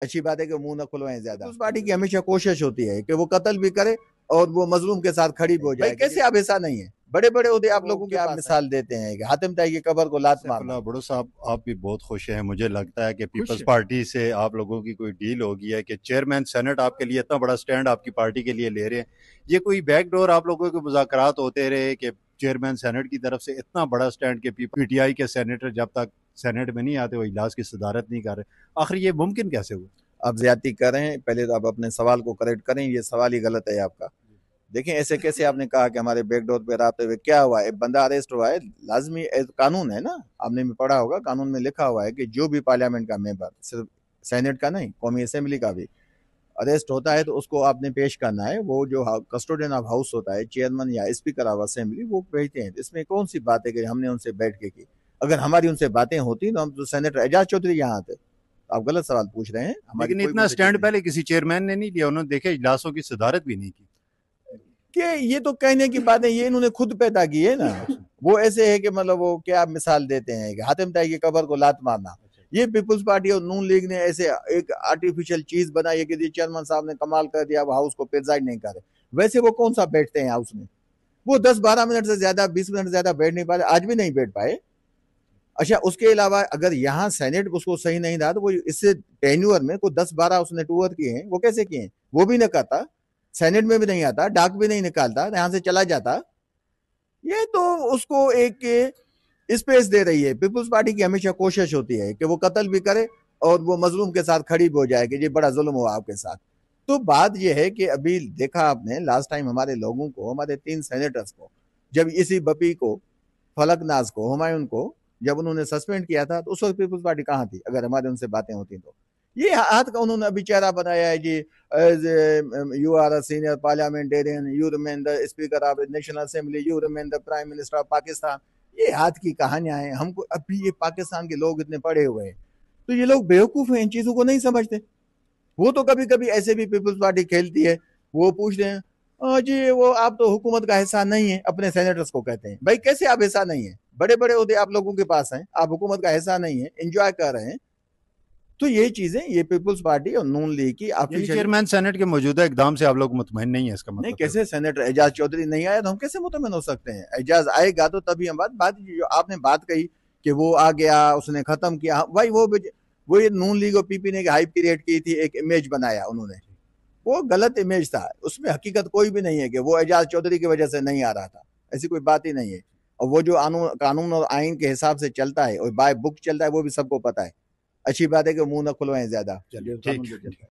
अच्छी बात है कि मुंह न खुलवाएं ज्यादा। उस पार्टी की हमेशा कोशिश होती है कि वो कत्ल भी करे और वो मजलूम के साथ खड़ी भी हो जाए। कैसे आप ऐसा नहीं है, बड़े बड़े होते आप लोगों के आप मिसाल देते हैं कि हातिम ताई की कबर को लात मारना। सैफुल्लाह भुट्टो साहब, आप भी बहुत खुश हैं। मुझे लगता है कि पीपल्स है। पार्टी से आप लोगों की कोई डील हो गई है कि चेयरमैन सेनेट आपके लिए इतना बड़ा स्टैंड आपकी पार्टी के लिए ले रहे हैं। ये कोई बैकडोर आप लोगों के मुज़ाकरात होते रहे कि चेयरमैन सेनेट की तरफ से इतना बड़ा स्टैंड कि पीटीआई के सेनेटर जब तक सेनेट में नहीं आते वो इजलास की सदारत नहीं कर रहे, आखिर ये मुमकिन कैसे हुआ? आप ज्यादती कर रहे हैं, पहले तो आप अपने सवाल को करेक्ट करें, ये सवाल ही गलत है आपका। देखें ऐसे कैसे आपने कहा कि हमारे बैकडोर पे रास्ते हुए, क्या हुआ है, बंदा अरेस्ट हुआ है, लाजमी कानून है ना, आपने भी पढ़ा होगा, कानून में लिखा हुआ है कि जो भी पार्लियामेंट का मेंबर, सिर्फ सेनेट का नहीं, कौमी असेंबली का भी अरेस्ट होता है तो उसको आपने पेश करना है। वो जो कस्टोडियन ऑफ हाउस होता है, चेयरमैन या स्पीकर ऑफ असेंबली, वो भेजते हैं। इसमें कौन सी बात है कि हमने उनसे बैठ के की? अगर हमारी उनसे बातें होती तो हम तो सेनेटर एजाज चौधरी यहाँ आते। आप गलत सवाल पूछ रहे हैं। हमारी लेकिन कोई इतना उनसे स्टैंड पहले किसी चेयरमैन ने नहीं लिया, उन्होंने देखे इजलासों की सदारत भी नहीं की कि ये तो कहने की बात है, ये इन्होंने खुद पैदा की है ना। वो ऐसे है कि मतलब वो क्या मिसाल देते हैं कि हातिम ताई की कबर को लात मारना। ये पीपुल्स पार्टी और नून लीग ने ऐसे एक आर्टिफिशियल चीज बनाई है कि जी चेयरमैन साहब ने कमाल कर दिया, वो हाउस को प्रिजाइड नहीं करे। वैसे वो कौन सा बैठते हैं हाउस में? वो 10-12 मिनट से ज्यादा, 20 मिनट से ज्यादा बैठ नहीं पाए, आज भी नहीं बैठ पाए। अच्छा, उसके अलावा अगर यहाँ सेनेट उसको सही नहीं रहा तो वो इससे टेन्यूअर में कोई 10-12 उसने टूर किए हैं, वो कैसे किए हैं? वो भी नहीं करता, सेनेट में भी नहीं आता, डाक भी नहीं निकालता, यहाँ से चला जाता। ये तो उसको एक स्पेस दे रही है। पीपुल्स पार्टी की हमेशा कोशिश होती है कि वो कत्ल भी करे और वो मजलूम के साथ खड़ी भी हो जाए कि ये बड़ा जुल्म हुआ आपके साथ। तो बात यह है कि अभी देखा आपने लास्ट टाइम हमारे लोगों को, हमारे 3 सेनेटर्स को, जब इसी बपी को, फलकनाज को, हुमायूं को जब उन्होंने सस्पेंड किया था तो उस वक्त पीपुल्स पार्टी कहाँ थी? अगर हमारे उनसे बातें होती तो ये हाथ का उन्होंने अभी चेहरा बनाया है जी, you are a senior parliamentarian, you remain the speaker of national assembly, you remain the prime minister of Pakistan. ये हाथ की कहानियां हैं। हमको अभी ये पाकिस्तान के लोग इतने पढ़े हुए हैं, तो ये लोग बेवकूफ हैं, इन चीजों को नहीं समझते। वो तो कभी कभी ऐसे भी पीपुल्स पार्टी खेलती है, वो पूछते हैं जी वो आप तो हुकूमत का हिस्सा नहीं है, अपने सेनेटर्स को कहते हैं। भाई कैसे आप हिस्सा नहीं है? बड़े बड़े उहदे आप लोगों के पास हैं, आप हुकूमत का हिस्सा नहीं है, एंजॉय कर रहे हैं। तो ये चीजें, ये पीपुल्स पार्टी और नून लीग की यानी ऑफिशियल। चेयरमैन सेनेट के मौजूदा इकदाम से आप लोग मुतमईन नहीं है, इसका नहीं, मतलब है? कैसे सेनेटर एजाज चौधरी नहीं आया तो हम कैसे मुतमिन हो सकते हैं? एजाज आएगा तो तभी हम बात जो आपने बात कही कि वो आ गया, उसने खत्म किया। भाई वो ये नून लीग और पीपी ने हाइप क्रिएट की थी, एक इमेज बनाया उन्होंने, वो गलत इमेज था। उसमें हकीकत कोई भी नहीं है कि वो एजाज चौधरी की वजह से नहीं आ रहा था, ऐसी कोई बात ही नहीं है। और वो जो कानून और आइन के हिसाब से चलता है और बाय बुक चलता है, वो भी सबको पता है। अच्छी बात है कि मुंह न खुलवाएं ज्यादा। चलिए कानून ठीक जो है। चलता है।